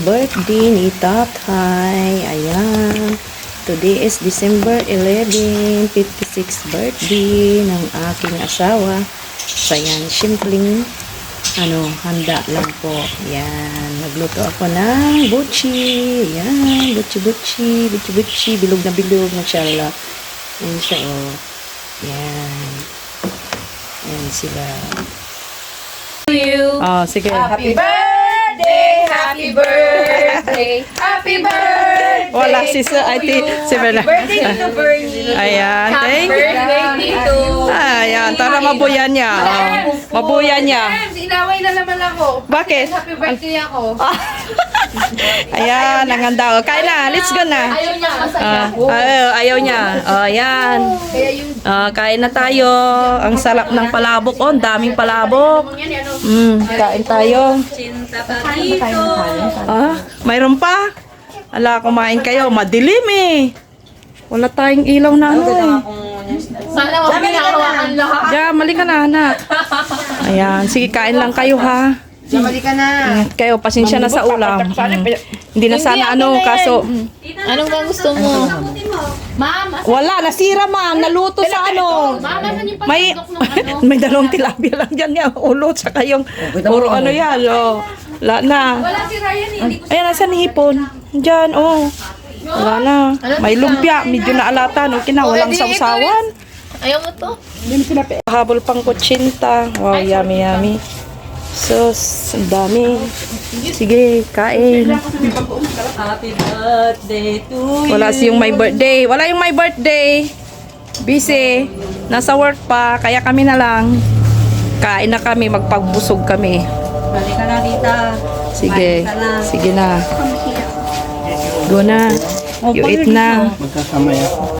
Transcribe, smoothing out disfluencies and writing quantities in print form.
birthday ni Tatay. Ayan. Today is December 11, 56th birthday ng aking asawa. So, ayan, simpleng handa lang po. Ayan, nagluto ako ng butchi. Ayan, butchi. Bilog na bilog, mashallah. Ayan siya, oh. Ayan. Ayan sila. Oh, sige. Happy birthday! Happy birthday! Happy birthday! Wala si Bella. Birthday to Bernie! Ayan, Happy birthday, Tito! Ayan, tara mabuyan niya. Oh, mabuyan niya. Inaway na naman ako. Bakit? Happy birthday ako. Ayan, ang handa. Kain na, let's go na. Ayaw niya masaya ako. Ayaw niya. Ayan. Kaya yung Kain na tayo. Ang sarap ng palabok. Oh, ang daming palabok. yan, Kain tayo. Mayroon pa? Ala, kumain kayo. Madilim eh. Wala tayong ilaw na ano eh. Sana wag pinakawakan lahat. Diyan, mali ka na, anak. Ayan, sige, kain lang kayo ha. Jamali ka na. Kayo, pasensya na sa ulam. Hindi na sana kaso... Anong ba gusto mo? Ma'am, Wala, nasira ma'am. Naluto sa ma'am, asan yung May, pagkakot ng may dalawang tilapia lang dyan yung ulo. Tsaka yung puro yan. Oh. Wala na. Wala si Ryan eh. Hindi ko Ayan, nasa hipon. Diyan, oh. Wala na. May lumpia. Medyo naalatan. Okay na, walang sausawan. Ayaw mo to? Habol pang kutsinta. Wow, yummy. Sus, ang dami. Sige, kain. Happy birthday to you. Wala yung my birthday. Wala yung my birthday. Busy. Nasa work pa. Kaya kami na lang. Kain na kami. Magpagbusog kami. Balik ka na, Rita. Sige. Balik ka na. Sige na. Go na. You eat na. Magkasama yan.